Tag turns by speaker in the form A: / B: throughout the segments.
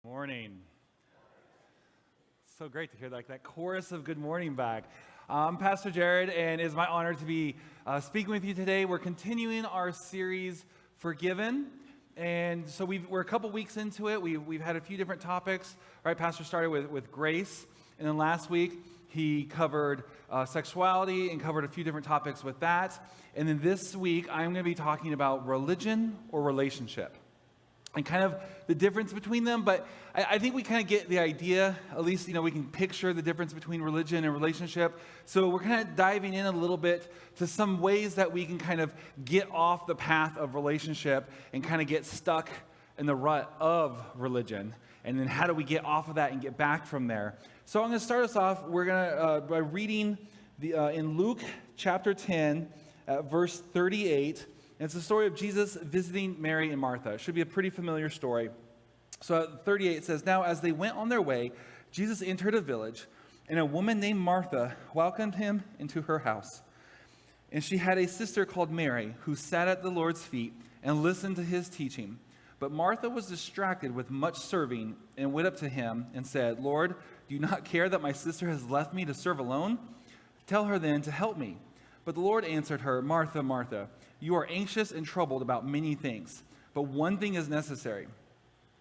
A: Morning. So great to hear that chorus of good morning back. I'm Pastor Jared, and it's my honor to be speaking with you today. We're continuing our series, Forgiven. And so we're a couple weeks into it. We've had a few different topics. Right, Pastor started with grace, and then last week he covered sexuality and covered a few different topics with that. And then this week I'm going to be talking about religion or relationship, and kind of the difference between them. But I think we kind of get the idea, at least, we can picture the difference between religion and relationship. So we're kind of diving in a little bit to some ways that we can kind of get off the path of relationship and kind of get stuck in the rut of religion. And then how do we get off of that and get back from there? So I'm going to start us off. We're going to, by reading in Luke chapter 10, verse 38, and it's the story of Jesus visiting Mary and Martha. It should be a pretty familiar story. So at 38 it says, "Now as they went on their way, Jesus entered a village, and a woman named Martha welcomed him into her house. And she had a sister called Mary, who sat at the Lord's feet and listened to his teaching. But Martha was distracted with much serving and went up to him and said, 'Lord, do you not care that my sister has left me to serve alone? Tell her then to help me.' But the Lord answered her, 'Martha, Martha, you are anxious and troubled about many things, but one thing is necessary.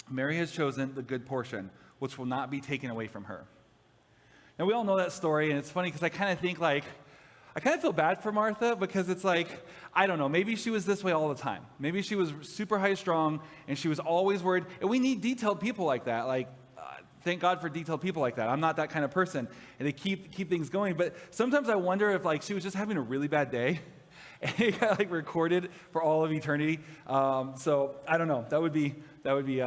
A: Mary has chosen the good portion, which will not be taken away from her.'" Now, we all know that story, and it's funny because I kind of think I kind of feel bad for Martha, because it's I don't know, maybe she was this way all the time. Maybe she was super high strung, and she was always worried. And we need detailed people like that. Thank God for detailed people like that. I'm not that kind of person, and they keep things going. But sometimes I wonder if she was just having a really bad day, and it got recorded for all of eternity. So I don't know. That would be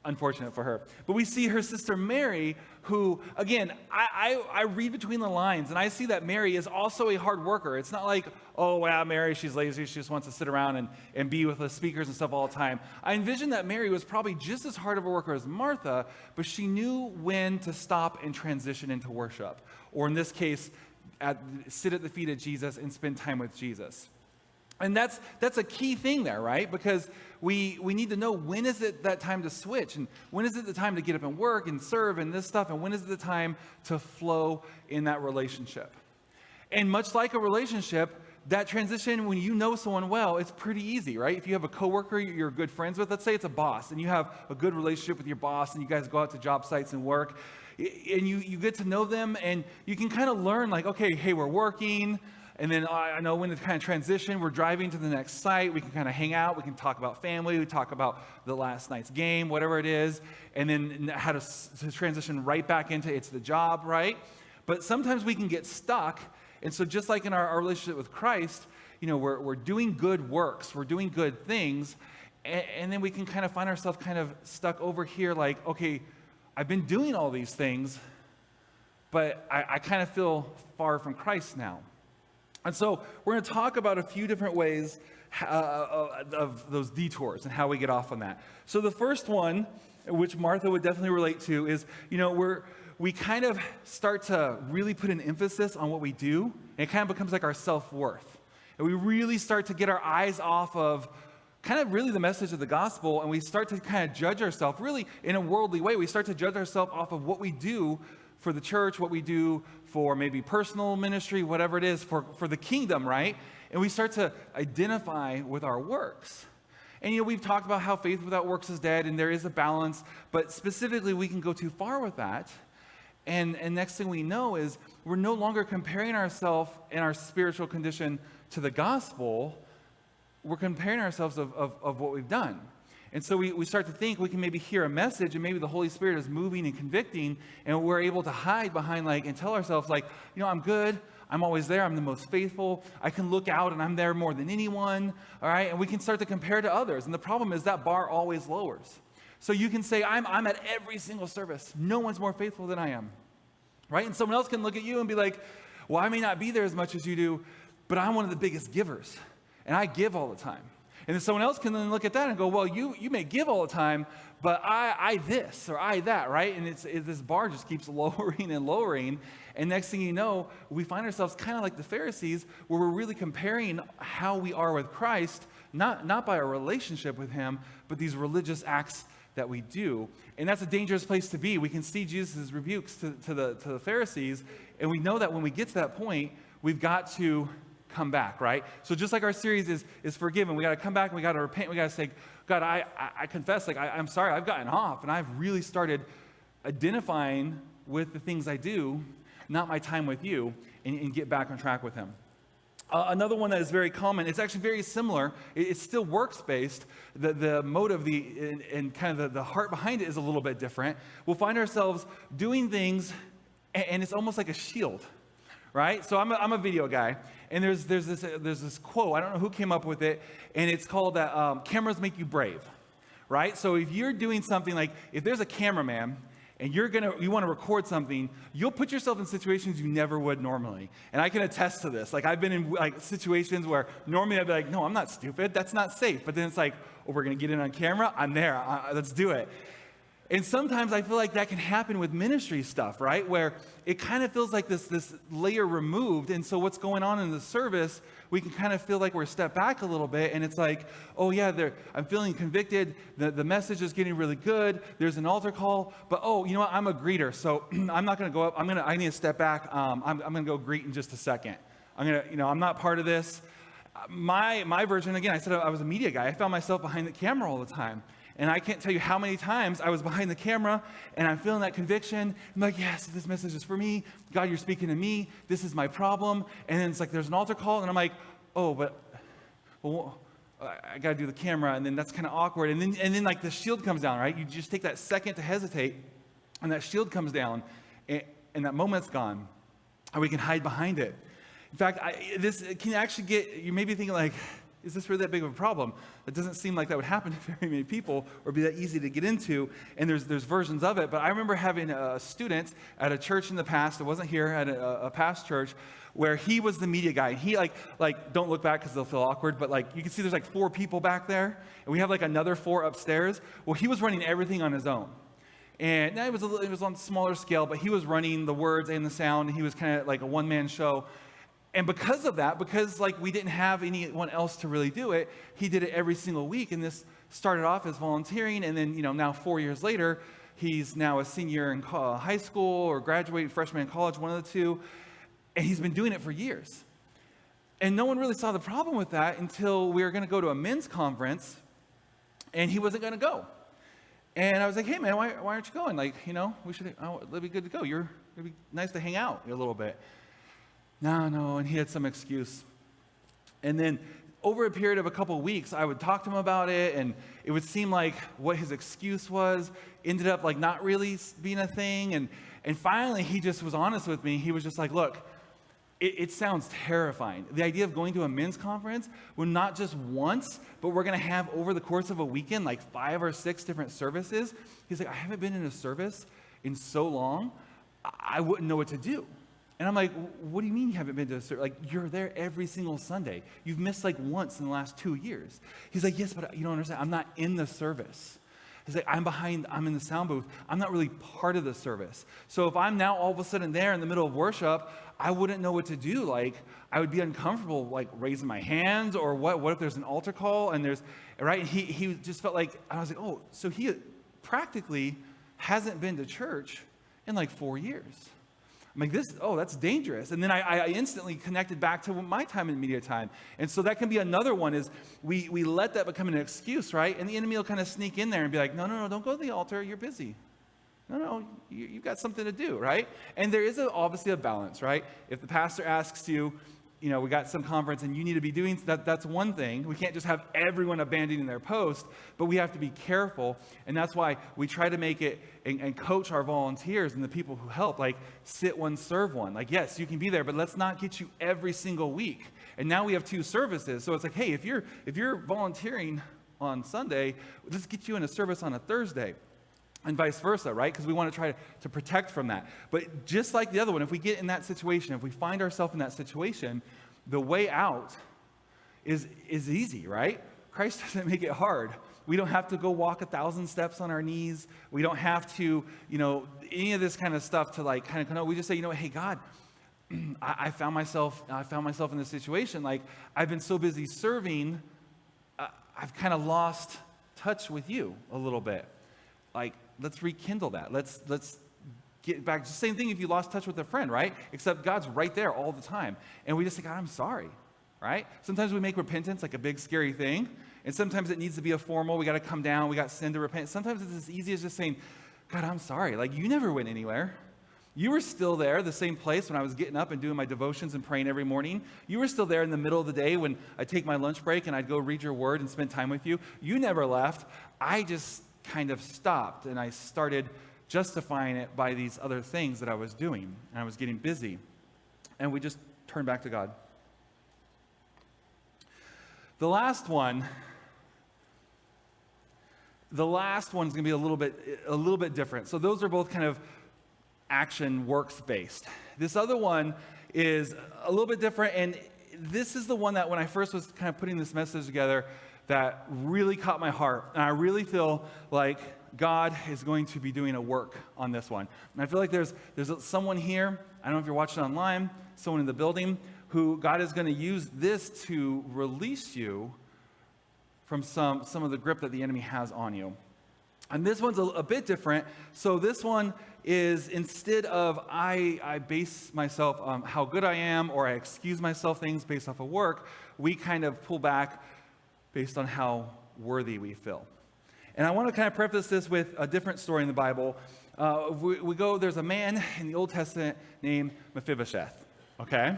A: unfortunate for her. But we see her sister Mary, who, again, I read between the lines, and I see that Mary is also a hard worker. It's not oh, wow, Mary, she's lazy. She just wants to sit around and be with the speakers and stuff all the time. I envision that Mary was probably just as hard of a worker as Martha, but she knew when to stop and transition into worship. Or in this case, sit at the feet of Jesus and spend time with Jesus. And that's a key thing there, right? Because we need to know, when is it that time to switch? And when is it the time to get up and work and serve and this stuff? And when is it the time to flow in that relationship? And much like a relationship, that transition, when you know someone well, it's pretty easy, right? If you have a coworker you're good friends with, let's say it's a boss, and you have a good relationship with your boss, and you guys go out to job sites and work, and you get to know them, and you can kind of learn, okay, hey, we're working, and then I know when to kind of transition. We're driving to the next site. We can kind of hang out. We can talk about family. We talk about the last night's game, whatever it is, and then how to transition right back into it's the job, right? But sometimes we can get stuck. And so just like in our relationship with Christ, we're doing good works. We're doing good things. And then we can kind of find ourselves kind of stuck over here okay, I've been doing all these things, but I kind of feel far from Christ now. And so we're going to talk about a few different ways of those detours and how we get off on that. So the first one, which Martha would definitely relate to, is, we kind of start to really put an emphasis on what we do, and it kind of becomes our self-worth. And we really start to get our eyes off of kind of really the message of the gospel, and we start to kind of judge ourselves, really in a worldly way. We start to judge ourselves off of what we do for the church, what we do for maybe personal ministry, whatever it is, for the kingdom, right? And we start to identify with our works. And we've talked about how faith without works is dead, and there is a balance, but specifically we can go too far with that. And next thing we know is we're no longer comparing ourselves and our spiritual condition to the gospel. We're comparing ourselves of what we've done. And so we start to think we can maybe hear a message, and maybe the Holy Spirit is moving and convicting, and we're able to hide behind and tell ourselves I'm good. I'm always there. I'm the most faithful. I can look out and I'm there more than anyone. All right. And we can start to compare to others. And the problem is that bar always lowers. So you can say, I'm at every single service. No one's more faithful than I am. Right? And someone else can look at you and be like, well, I may not be there as much as you do, but I'm one of the biggest givers. And I give all the time. And then someone else can then look at that and go, well, you may give all the time, but I this or I that, right? And this bar just keeps lowering and lowering. And next thing you know, we find ourselves kind of like the Pharisees, where we're really comparing how we are with Christ not by our relationship with him, but these religious acts that we do. And that's a dangerous place to be. We can see Jesus' rebukes to the Pharisees, and we know that when we get to that point, we've got to come back, right? So just like our series is forgiven, we got to come back and we got to repent. We got to say, God, I confess, like, I'm sorry, I've gotten off, and I've really started identifying with the things I do, not my time with you, and get back on track with him. Another one that is very common, it's actually very similar. It's still works-based. The motive and kind of the heart behind it is a little bit different. We'll find ourselves doing things, and it's almost like a shield, right? So I'm a video guy, and there's this quote. I don't know who came up with it, and it's called that cameras make you brave, right? So if you're doing something like, if there's a cameraman, and you want to record something, you'll put yourself in situations you never would normally. And I can attest to this. Like, I've been in like situations where normally I'd be like, no, I'm not stupid. That's not safe. But then it's like, oh, we're going to get in on camera. I'm there. Let's do it. And sometimes I feel like that can happen with ministry stuff, right? Where it kind of feels like this layer removed. And so what's going on in the service, we can kind of feel like we're a step back a little bit. And it's like, oh yeah, I'm feeling convicted. The message is getting really good. There's an altar call. But oh, you know what? I'm a greeter. So I'm not going to go up. I need to step back. I'm going to go greet in just a second. I'm not part of this. My version, again, I said I was a media guy. I found myself behind the camera all the time. And I can't tell you how many times I was behind the camera and I'm feeling that conviction. I'm like, yes, this message is for me. God, you're speaking to me. This is my problem. And then it's like there's an altar call and I'm like, oh, but I got to do the camera. And then that's kind of awkward. And then like the shield comes down, right? You just take that second to hesitate and that shield comes down and that moment's gone. And we can hide behind it. In fact, this can actually you may be thinking like, is this really that big of a problem? It doesn't seem like that would happen to very many people or be that easy to get into, and there's versions of it. But I remember having a student at a church in the past, it wasn't here, at a past church, where he was the media guy. He like don't look back because they'll feel awkward, but like you can see there's like 4 people back there, and we have like another 4 upstairs. Well, he was running everything on his own. And it was on a smaller scale, but he was running the words and the sound, and he was kind of like a one-man show. And because of that, because like we didn't have anyone else to really do it, he did it every single week. And this started off as volunteering, and then now 4 years later, he's now a senior in high school or graduating freshman in college, one of the two, and he's been doing it for years. And no one really saw the problem with that until we were going to go to a men's conference, and he wasn't going to go. And I was like, hey man, why aren't you going? Like, it'd be good to go. It'd be nice to hang out a little bit. No, and he had some excuse. And then over a period of a couple of weeks, I would talk to him about it, and it would seem like what his excuse was ended up like not really being a thing. And finally, he just was honest with me. He was just like, look, it sounds terrifying. The idea of going to a men's conference, well, not just once, but we're going to have over the course of a weekend, like 5 or 6 different services. He's like, I haven't been in a service in so long, I wouldn't know what to do. And I'm like, what do you mean you haven't been to a service? Like, you're there every single Sunday. You've missed like once in the last 2 years. He's like, yes, but you don't understand. I'm not in the service. He's like, I'm in the sound booth. I'm not really part of the service. So if I'm now all of a sudden there in the middle of worship, I wouldn't know what to do. Like, I would be uncomfortable, like raising my hands, or what if there's an altar call and right? And he just felt like, I was like, oh, so he practically hasn't been to church in like 4 years. I'm like, that's dangerous. And then I instantly connected back to my time in media time. And so that can be another one, is we let that become an excuse, right? And the enemy will kind of sneak in there and be like, no, don't go to the altar. You're busy. No, you've got something to do, right? And there is obviously a balance, right? If the pastor asks you, we got some conference and you need to be doing that, that's one thing. We can't just have everyone abandoning their post, but we have to be careful. And that's why we try to make it and coach our volunteers and the people who help, like sit one, serve one. Like, yes, you can be there, but let's not get you every single week. And now we have 2 services. So it's like, hey, if you're volunteering on Sunday, let's get you in a service on a Thursday. And vice versa, right? Because we want to try to protect from that. But just like the other one, if we get in that situation, if we find ourselves in that situation, the way out is easy, right? Christ doesn't make it hard. We don't have to go walk 1,000 steps on our knees. We don't have to, any of this kind of stuff to like kind of, we just say, hey, God, I found myself in this situation. Like, I've been so busy serving, I've kind of lost touch with you a little bit. Like, let's rekindle that. Let's get back. It's the same thing if you lost touch with a friend, right? Except God's right there all the time. And we just say, God, I'm sorry, right? Sometimes we make repentance like a big, scary thing. And sometimes it needs to be a formal, we got to come down, we got sin to repent. Sometimes it's as easy as just saying, God, I'm sorry. Like, you never went anywhere. You were still there, the same place when I was getting up and doing my devotions and praying every morning. You were still there in the middle of the day when I'd take my lunch break and I'd go read your word and spend time with you. You never left. I just kind of stopped, and I started justifying it by these other things that I was doing, and I was getting busy. And we just turned back to God. The last one's going to be a little bit different. So those are both kind of action works based. This other one is a little bit different, and this is the one that when I first was kind of putting this message together that really caught my heart, and I really feel like God is going to be doing a work on this one. And I feel like there's someone here, I don't know if you're watching online, someone in the building, who God is going to use this to release you from some of the grip that the enemy has on you. And this one's a bit different. So this one is, instead of I base myself on how good I am, or I excuse myself things based off of work, we kind of pull back based on how worthy we feel. And I want to kind of preface this with a different story in the Bible. There's a man in the Old Testament named Mephibosheth, okay?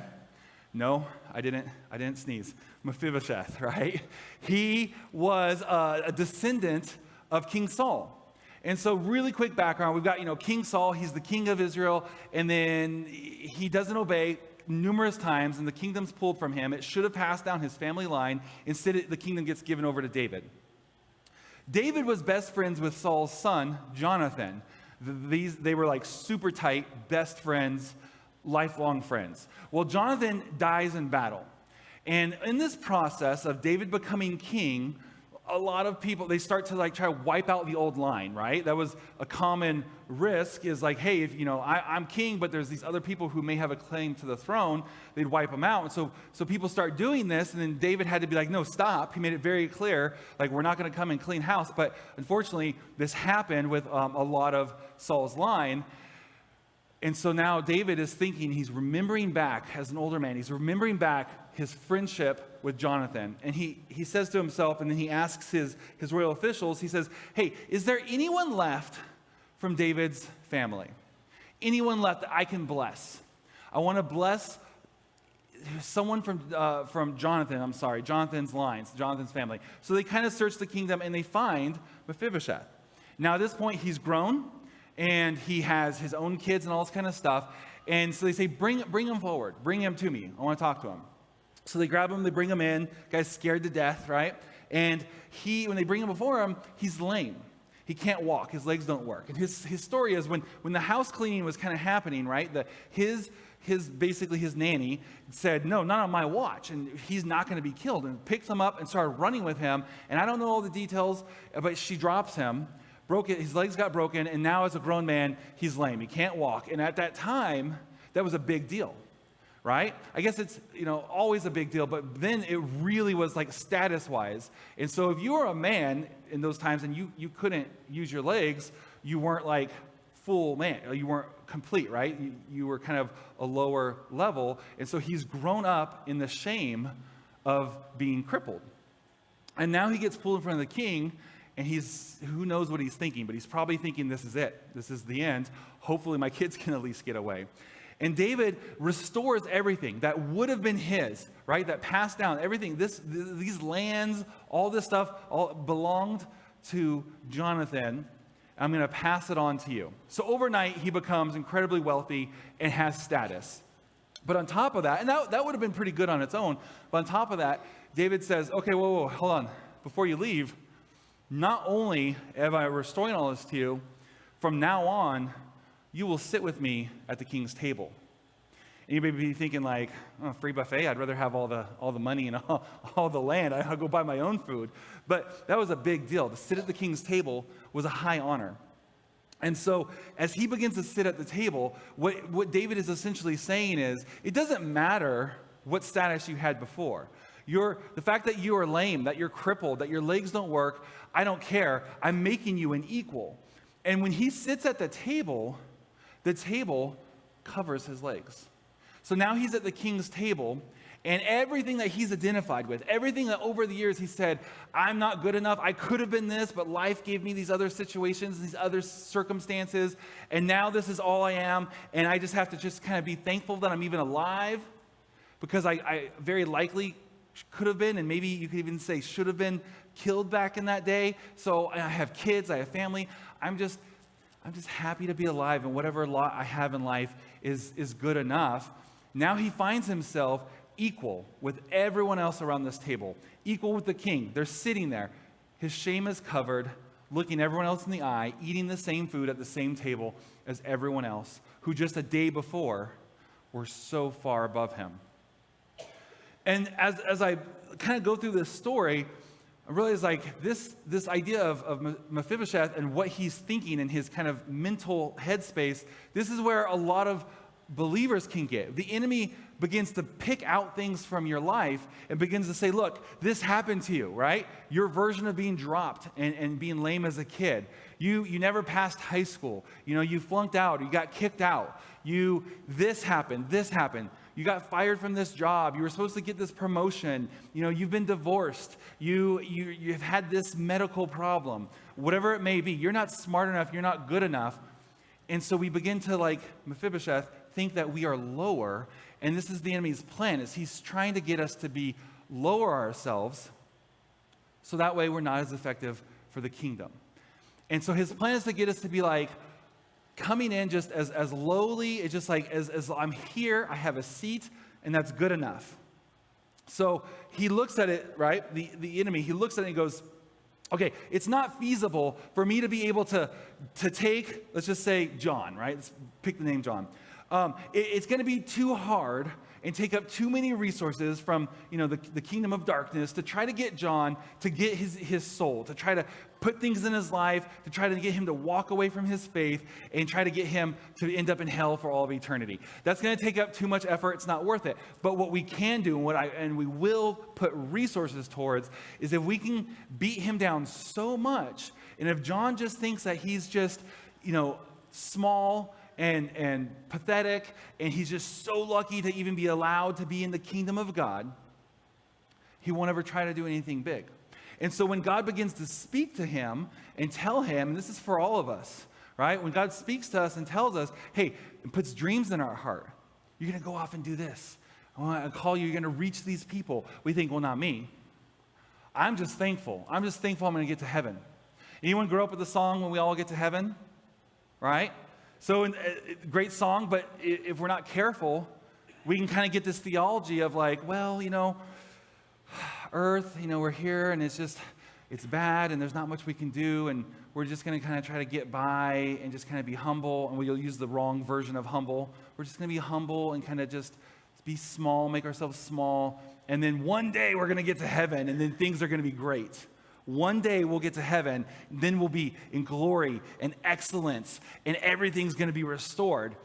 A: No, I didn't sneeze. Mephibosheth, right? He was a descendant of King Saul. And so really quick background, we've got, King Saul, he's the king of Israel, and then he doesn't obey numerous times, and the kingdom's pulled from him. It should have passed down his family line. Instead, the kingdom gets given over to David. David was best friends with Saul's son, Jonathan. They were like super tight, best friends, lifelong friends. Well, Jonathan dies in battle. And in this process of David becoming king, a lot of people, they start to try to wipe out the old line, right? That was a common risk, is like, hey, if I'm king, but there's these other people who may have a claim to the throne, they'd wipe them out. And so people start doing this, and then David had to be like, no, stop. He made it very clear, like, we're not going to come and clean house. But unfortunately, this happened with a lot of Saul's line. And so now David is thinking, he's remembering back as an older man, he's remembering back his friendship with Jonathan. And he says to himself, and then he asks his royal officials, he says, hey, is there anyone left from David's family? Anyone left that I can bless? I want to bless someone from Jonathan's lines, Jonathan's family. So they kind of search the kingdom, and they find Mephibosheth. Now at this point, he's grown, and he has his own kids and all this kind of stuff. And so they say, bring him forward. Bring him to me. I want to talk to him. So they grab him, they bring him in. Guy's scared to death, right? And when they bring him before him, he's lame. He can't walk. His legs don't work. And his story is when the house cleaning was kind of happening, right? His nanny said, no, not on my watch, and he's not going to be killed. And picked him up and started running with him. And I don't know all the details, but she drops him. His legs got broken, and now as a grown man, he's lame. He can't walk. And at that time, that was a big deal, right? I guess it's, always a big deal, but then it really was like status-wise. And so if you were a man in those times and you couldn't use your legs, you weren't like full man. You weren't complete, right? You were kind of a lower level. And so he's grown up in the shame of being crippled. And now he gets pulled in front of the king, and who knows what he's thinking, but he's probably thinking, this is it. This is the end. Hopefully my kids can at least get away. And David restores everything that would have been his, right? That passed down, everything. These lands, all this stuff, all belonged to Jonathan. I'm going to pass it on to you. So overnight, he becomes incredibly wealthy and has status. But on top of that, and that would have been pretty good on its own, but on top of that, David says, okay, whoa, hold on. Before you leave, not only am I restoring all this to you, from now on, you will sit with me at the king's table. And you may be thinking like, oh, free buffet, I'd rather have all the money and all the land. I'll go buy my own food. But that was a big deal. To sit at the king's table was a high honor. And so as he begins to sit at the table, what David is essentially saying is, it doesn't matter what status you had before. The fact that you are lame, that you're crippled, that your legs don't work, I don't care. I'm making you an equal. And when he sits at the table covers his legs. So now he's at the king's table, and everything that he's identified with, everything that over the years he said, I'm not good enough, I could have been this, but life gave me these other situations, these other circumstances, and now this is all I am, and I just have to just kind of be thankful that I'm even alive, because I very likely could have been, and maybe you could even say should have been killed back in that day. So I have kids, I have family. I'm just happy to be alive, and whatever lot I have in life is good enough. Now he finds himself equal with everyone else around this table, equal with the king. They're sitting there. His shame is covered, looking everyone else in the eye, eating the same food at the same table as everyone else, who just a day before were so far above him. And as I kind of go through this story, I realize like this idea of Mephibosheth and what he's thinking in his kind of mental headspace, this is where a lot of believers can get. The enemy begins to pick out things from your life and begins to say, look, this happened to you, right? Your version of being dropped and being lame as a kid. You never passed high school. You flunked out, you got kicked out. This happened. You got fired from this job. You were supposed to get this promotion. You've been divorced. You've had this medical problem. Whatever it may be, you're not smart enough, you're not good enough. And so we begin to, like Mephibosheth, think that we are lower. And this is the enemy's plan, is he's trying to get us to be lower ourselves so that way we're not as effective for the kingdom. And so his plan is to get us to be like, coming in just as lowly, it's just like, as I'm here, I have a seat, and that's good enough. So he looks at it, right, the enemy, he looks at it and goes, okay, it's not feasible for me to be able to take, let's just say John, right? Let's pick the name John. It's going to be too hard and take up too many resources from the kingdom of darkness to try to get John to get his soul, to try to put things in his life, to try to get him to walk away from his faith and try to get him to end up in hell for all of eternity. That's going to take up too much effort. It's not worth it. But what we can do, and we will put resources towards, is if we can beat him down so much, and if John just thinks that he's just small and pathetic, and he's just so lucky to even be allowed to be in the kingdom of God, he won't ever try to do anything big. And so when God begins to speak to him and tell him, and this is for all of us, right? When God speaks to us and tells us, hey, and puts dreams in our heart, you're going to go off and do this. I want to call you, you're going to reach these people. We think, well, not me. I'm just thankful. I'm going to get to heaven. Anyone grow up with the song, When We All Get to Heaven? Right? So, great song, but if we're not careful, we can kind of get this theology of like, well, earth, we're here and it's bad and there's not much we can do and we're just going to kind of try to get by and just kind of be humble, and we'll use the wrong version of humble. We're just going to be humble and kind of just be small, make ourselves small, and then one day we're going to get to heaven and then things are going to be great. One day we'll get to heaven, then we'll be in glory and excellence, and everything's going to be restored.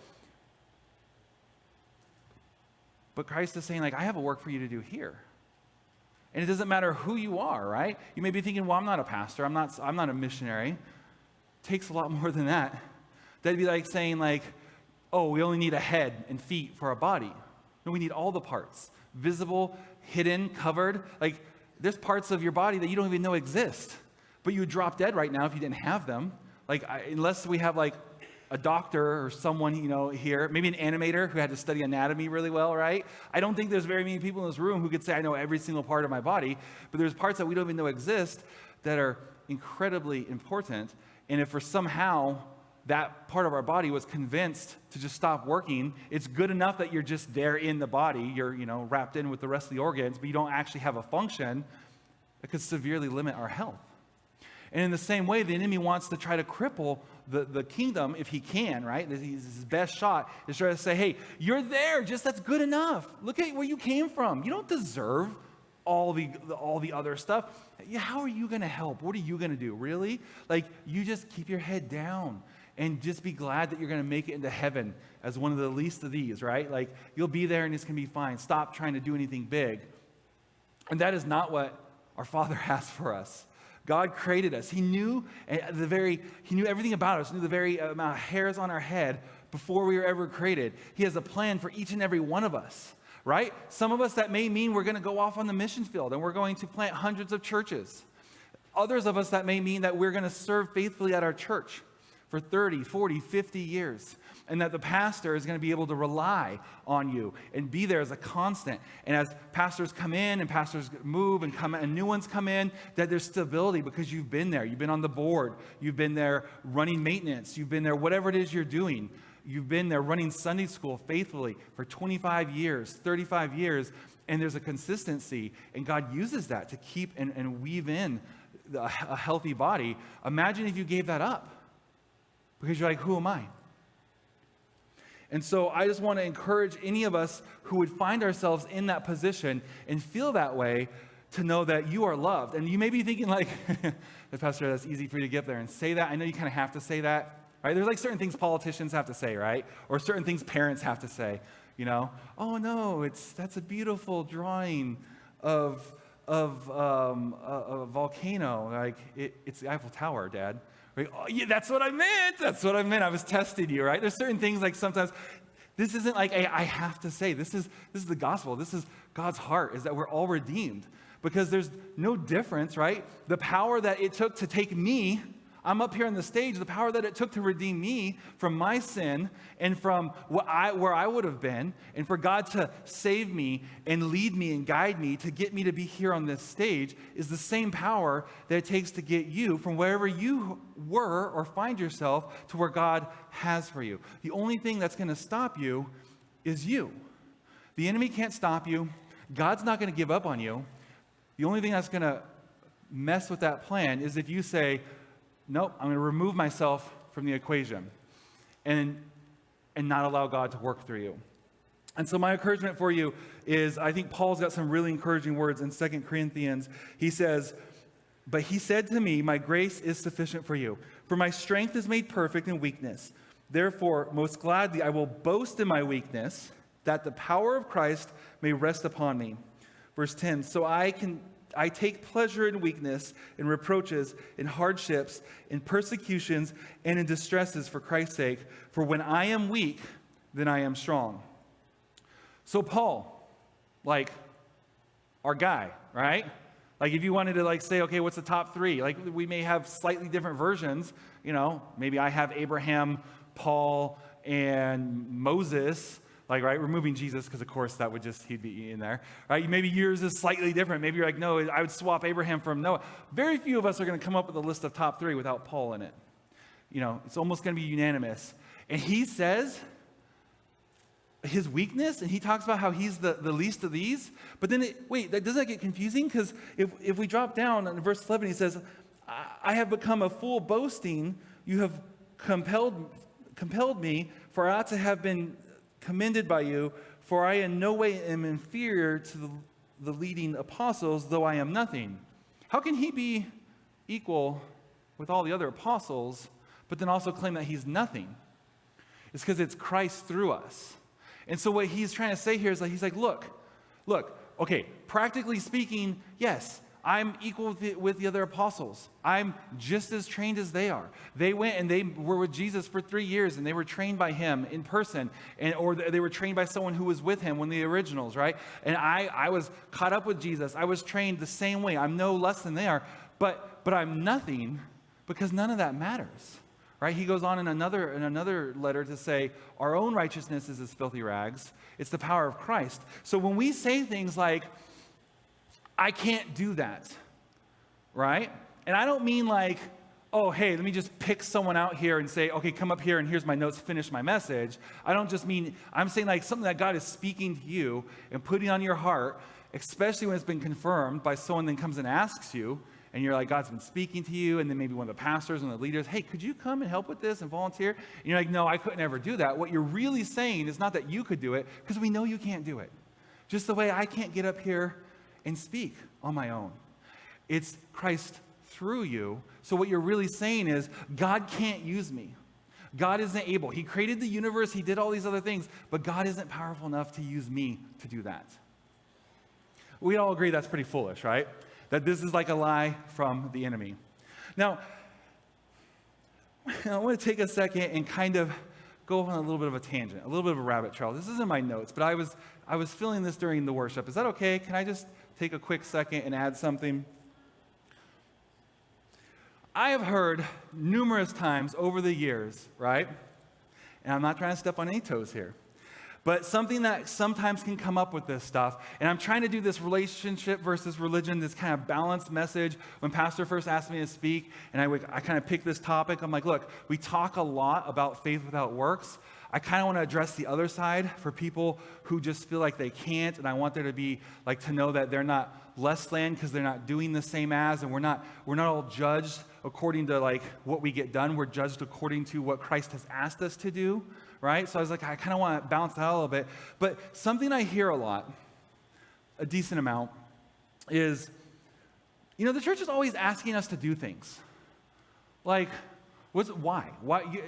A: But Christ is saying, like, I have a work for you to do here. And it doesn't matter who you are, right? You may be thinking, well, I'm not a pastor, I'm not a missionary. It takes a lot more than that. That'd be like saying, like, oh, we only need a head and feet for a body. No, we need all the parts. Visible, hidden, covered. Like, there's parts of your body that you don't even know exist, but you would drop dead right now if you didn't have them. Like, unless we have like a doctor or someone, here, maybe an animator who had to study anatomy really well, right? I don't think there's very many people in this room who could say, I know every single part of my body, but there's parts that we don't even know exist that are incredibly important. And if for somehow that part of our body was convinced to just stop working, it's good enough that you're just there in the body, you're, wrapped in with the rest of the organs, but you don't actually have a function that could severely limit our health. And in the same way, the enemy wants to try to cripple the kingdom if he can, right? His best shot is try to say, hey, you're there, just that's good enough. Look at where you came from. You don't deserve all the other stuff. Yeah, how are you going to help? What are you going to do? Really? Like, you just keep your head down and just be glad that you're going to make it into heaven as one of the least of these, right? Like, you'll be there and it's going to be fine. Stop trying to do anything big. And that is not what our Father has for us. God created us. He knew everything about us, knew the very amount of hairs on our head before we were ever created. He has a plan for each and every one of us, right? Some of us, that may mean we're going to go off on the mission field and we're going to plant hundreds of churches. Others of us, that may mean that we're going to serve faithfully at our church for 30, 40, 50 years. And that the pastor is going to be able to rely on you and be there as a constant. And as pastors come in and pastors move and come and new ones come in, that there's stability because you've been there. You've been on the board. You've been there running maintenance. You've been there, whatever it is you're doing. You've been there running Sunday school faithfully for 25 years, 35 years. And there's a consistency. And God uses that to keep and weave in a healthy body. Imagine if you gave that up because you're like, who am I? And so I just want to encourage any of us who would find ourselves in that position and feel that way to know that you are loved. And you may be thinking like, Pastor, that's easy for you to get there and say that. I know you kind of have to say that, right? There's like certain things politicians have to say, right? Or certain things parents have to say, you know? Oh no, that's a beautiful drawing of a volcano. Like it's the Eiffel Tower, Dad. Right? Oh, yeah, that's what I meant. That's what I meant. I was testing you, right? There's certain things like sometimes this isn't like I have to say. This is the gospel. This is God's heart, is that we're all redeemed because there's no difference, right? The power that it took to take me, I'm up here on the stage, the power that it took to redeem me from my sin and from where I would have been, and for God to save me and lead me and guide me to get me to be here on this stage is the same power that it takes to get you from wherever you were or find yourself to where God has for you. The only thing that's going to stop you is you. The enemy can't stop you. God's not going to give up on you. The only thing that's going to mess with that plan is if you say, nope, I'm going to remove myself from the equation and not allow God to work through you. And so my encouragement for you is, I think Paul's got some really encouraging words in 2 Corinthians. He says, but he said to me, my grace is sufficient for you, for my strength is made perfect in weakness. Therefore, most gladly, I will boast in my weakness, that the power of Christ may rest upon me. Verse 10, so I take pleasure in weakness, in reproaches, in hardships, in persecutions, and in distresses for Christ's sake. For when I am weak, then I am strong. So Paul, like our guy, right? Like if you wanted to like say, okay, what's the top three? Like we may have slightly different versions. You know, maybe I have Abraham, Paul, and Moses. Like, right, removing Jesus, because of course that would just, he'd be in there, right? Maybe yours is slightly different. Maybe you're like, no, I would swap Abraham from Noah. Very few of us are going to come up with a list of top three without Paul in it. You know, it's almost going to be unanimous. And he says his weakness, and he talks about how he's the least of these. But then, doesn't that get confusing? Because if we drop down in verse 11, he says, I have become a fool boasting. You have compelled me, for I ought to have been commended by you, for I in no way am inferior to the leading apostles, though I am nothing. How can he be equal with all the other apostles, but then also claim that he's nothing? It's because it's Christ through us. And so what he's trying to say here is that he's like, look, okay, practically speaking, yes, I'm equal with the other apostles. I'm just as trained as they are. They went and they were with Jesus for 3 years, and they were trained by him in person, or they were trained by someone who was with him, one of the originals, right? And I was caught up with Jesus. I was trained the same way. I'm no less than they are, but I'm nothing because none of that matters, right? He goes on in another letter to say, our own righteousness is as filthy rags. It's the power of Christ. So when we say things like, I can't do that, right? And I don't mean like, oh, hey, let me just pick someone out here and say, okay, come up here and here's my notes, finish my message. I don't just mean, I'm saying like something that God is speaking to you and putting on your heart, especially when it's been confirmed by someone that comes and asks you, and you're like, God's been speaking to you, and then maybe one of the pastors and the leaders, hey, could you come and help with this and volunteer? And you're like, no, I couldn't ever do that. What you're really saying is not that you could do it, because we know you can't do it. Just the way I can't get up here and speak on my own. It's Christ through you. So what you're really saying is, God can't use me. God isn't able. He created the universe. He did all these other things, but God isn't powerful enough to use me to do that. We all agree that's pretty foolish, right? That this is like a lie from the enemy. Now, I want to take a second and kind of go on a little bit of a tangent, a little bit of a rabbit trail. This isn't my notes, but I was feeling this during the worship. Is that okay? Can I just take a quick second and add something? I have heard numerous times over the years, right? And I'm not trying to step on any toes here, but something that sometimes can come up with this stuff, and I'm trying to do this relationship versus religion, this kind of balanced message. When Pastor first asked me to speak, and I kind of picked this topic, I'm like, look, we talk a lot about faith without works. I kind of want to address the other side for people who just feel like they can't, and I want there to be, like, to know that they're not less than because they're not doing the same as, and we're not all judged according to, like, what we get done. We're judged according to what Christ has asked us to do. Right? So I was like, I kind of want to balance that out a little bit. But something I hear a lot, a decent amount, is, the church is always asking us to do things. Like, why?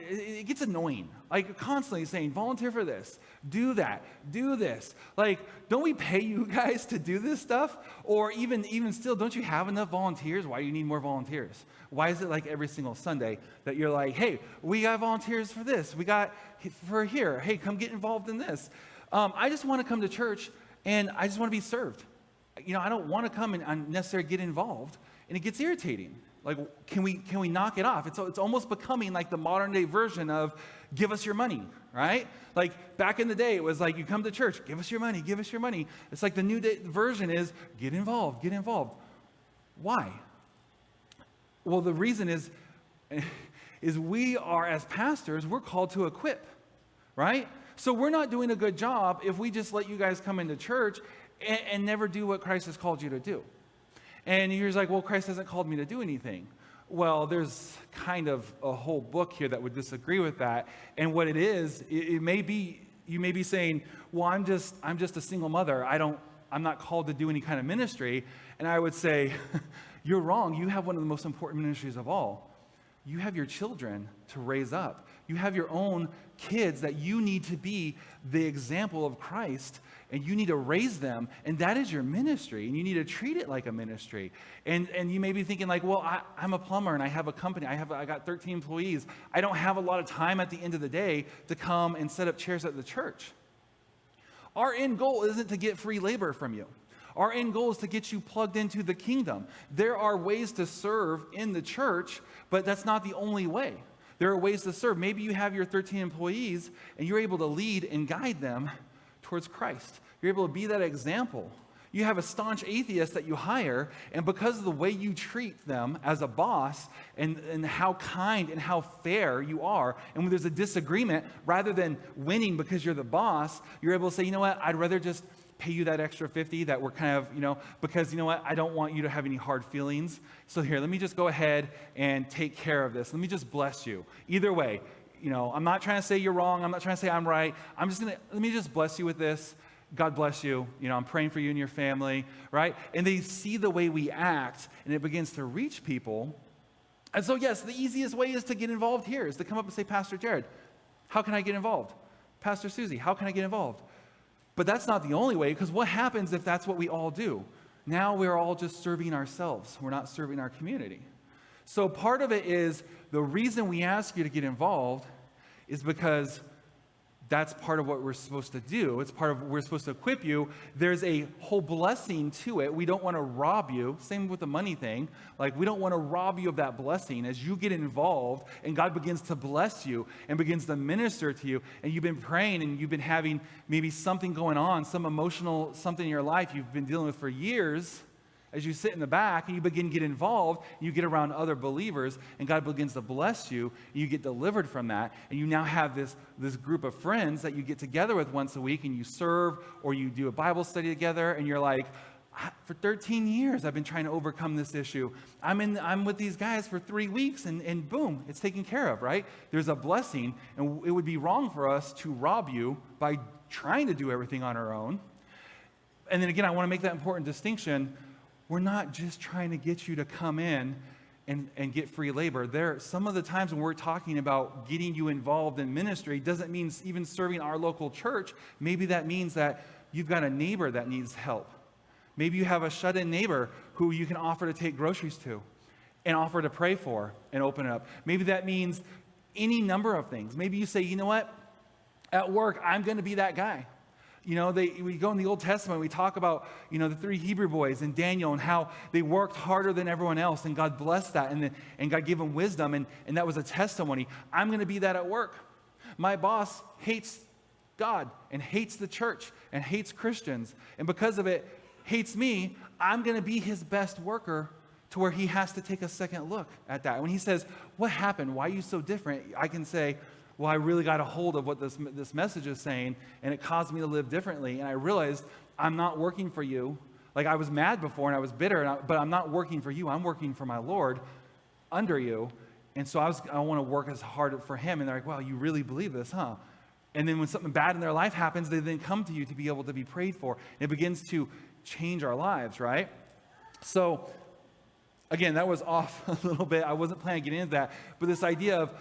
A: It gets annoying. Like, constantly saying, volunteer for this, do that, do this. Like, don't we pay you guys to do this stuff? Or even still, don't you have enough volunteers? Why do you need more volunteers? Why is it like every single Sunday that you're like, hey, we got volunteers for this, we got for here, hey, come get involved in this. I just want to come to church and I just want to be served. I don't want to come and necessarily get involved, and it gets irritating. Like, can we knock it off? It's almost becoming like the modern day version of give us your money, right? Like back in the day, it was like you come to church, give us your money, give us your money. It's like the new day version is get involved, get involved. Why? Well, the reason is we are, as pastors, we're called to equip, right? So we're not doing a good job if we just let you guys come into church and never do what Christ has called you to do. And you're just like, well, Christ hasn't called me to do anything. Well, there's kind of a whole book here that would disagree with that. And what it is, it may be, you may be saying, well, I'm just a single mother. I'm not called to do any kind of ministry. And I would say, you're wrong. You have one of the most important ministries of all. You have your children to raise up. You have your own kids that you need to be the example of Christ, and you need to raise them, and that is your ministry, and you need to treat it like a ministry. And you may be thinking like, well, I'm a plumber, and I have a company. I got 13 employees. I don't have a lot of time at the end of the day to come and set up chairs at the church. Our end goal isn't to get free labor from you. Our end goal is to get you plugged into the kingdom. There are ways to serve in the church, but that's not the only way. There are ways to serve. Maybe you have your 13 employees and you're able to lead and guide them towards Christ. You're able to be that example. You have a staunch atheist that you hire, and because of the way you treat them as a boss and how kind and how fair you are, and when there's a disagreement, rather than winning because you're the boss, you're able to say, you know what, I'd rather just pay you that extra 50 that we're kind of, because you know what, I don't want you to have any hard feelings. So here, let me just go ahead and take care of this. Let me just bless you. Either way, I'm not trying to say you're wrong. I'm not trying to say I'm right. Let me just bless you with this. God bless you. I'm praying for you and your family, right? And they see the way we act, and it begins to reach people. And so, yes, the easiest way is to get involved here, is to come up and say, Pastor Jared, how can I get involved? Pastor Susie, how can I get involved? But that's not the only way, because what happens if that's what we all do? Now we're all just serving ourselves. We're not serving our community. So part of it is the reason we ask you to get involved is because that's part of what we're supposed to do. It's part of, we're supposed to equip you. There's a whole blessing to it. We don't want to rob you. Same with the money thing. Like, we don't want to rob you of that blessing as you get involved and God begins to bless you and begins to minister to you. And you've been praying and you've been having maybe something going on, some emotional something in your life you've been dealing with for years. As you sit in the back and you begin to get involved, you get around other believers, and God begins to bless you, and you get delivered from that, and you now have this group of friends that you get together with once a week, and you serve, or you do a Bible study together, and you're like, for 13 years I've been trying to overcome this issue. I'm with these guys for 3 weeks, and boom, it's taken care of, right? There's a blessing, and it would be wrong for us to rob you by trying to do everything on our own. And then again, I want to make that important distinction. We're not just trying to get you to come in and get free labor. Some of the times when we're talking about getting you involved in ministry doesn't mean even serving our local church. Maybe that means that you've got a neighbor that needs help. Maybe you have a shut-in neighbor who you can offer to take groceries to and offer to pray for and open it up. Maybe that means any number of things. Maybe you say, you know what? At work, I'm going to be that guy. You know, we go in the Old Testament, we talk about, you know, the 3 Hebrew boys and Daniel and how they worked harder than everyone else, and God blessed that, and God gave them wisdom, and that was a testimony. I'm going to be that at work. My boss hates God and hates the church and hates Christians, and because of it, hates me. I'm going to be his best worker to where he has to take a second look at that. When he says, what happened? Why are you so different? I can say, well, I really got a hold of what this message is saying, and it caused me to live differently. And I realized I'm not working for you. Like, I was mad before and I was bitter, but I'm not working for you. I'm working for my Lord under you. And so I want to work as hard for him. And they're like, wow, you really believe this, huh? And then when something bad in their life happens, they then come to you to be able to be prayed for. And it begins to change our lives, right? So, again, that was off a little bit. I wasn't planning to get into that. But this idea of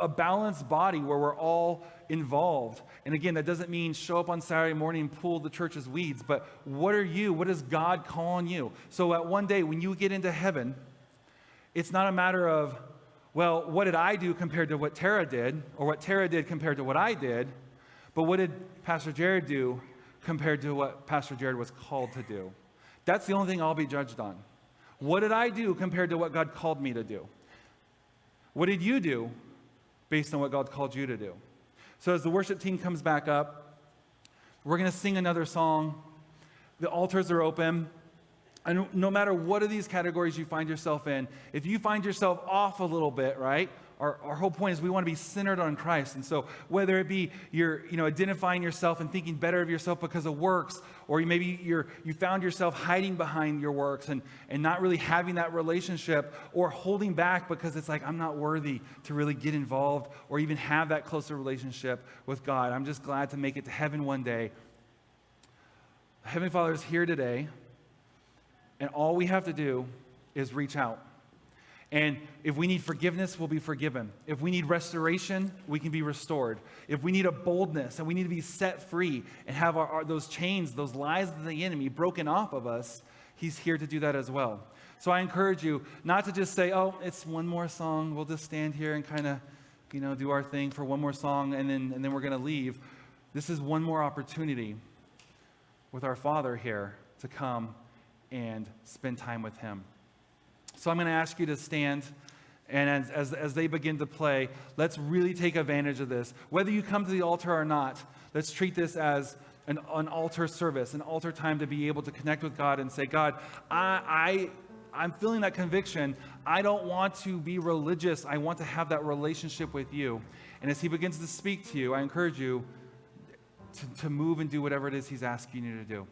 A: a balanced body where we're all involved. And again, that doesn't mean show up on Saturday morning and pull the church's weeds. But what are you? What is God calling you? So at one day, when you get into heaven, it's not a matter of, well, what did I do compared to what Tara did? Or what Tara did compared to what I did? But what did Pastor Jared do compared to what Pastor Jared was called to do? That's the only thing I'll be judged on. What did I do compared to what God called me to do? What did you do based on what God called you to do? So as the worship team comes back up, we're going to sing another song. The altars are open. And no matter what of these categories you find yourself in, if you find yourself off a little bit, right? Our whole point is we want to be centered on Christ. And so whether it be you're identifying yourself and thinking better of yourself because of works, or maybe you found yourself hiding behind your works and not really having that relationship, or holding back because it's like, I'm not worthy to really get involved or even have that closer relationship with God. I'm just glad to make it to heaven one day. Heavenly Father is here today, and all we have to do is reach out. And if we need forgiveness, we'll be forgiven. If we need restoration, we can be restored. If we need a boldness and we need to be set free and have those chains, those lies of the enemy broken off of us, he's here to do that as well. So I encourage you not to just say, oh, it's one more song. We'll just stand here and kind of, do our thing for one more song and then we're going to leave. This is one more opportunity with our Father here to come and spend time with him. So I'm going to ask you to stand, and as they begin to play, let's really take advantage of this. Whether you come to the altar or not, let's treat this as an altar service, an altar time to be able to connect with God and say, God, I'm feeling that conviction. I don't want to be religious. I want to have that relationship with you. And as he begins to speak to you, I encourage you to move and do whatever it is he's asking you to do.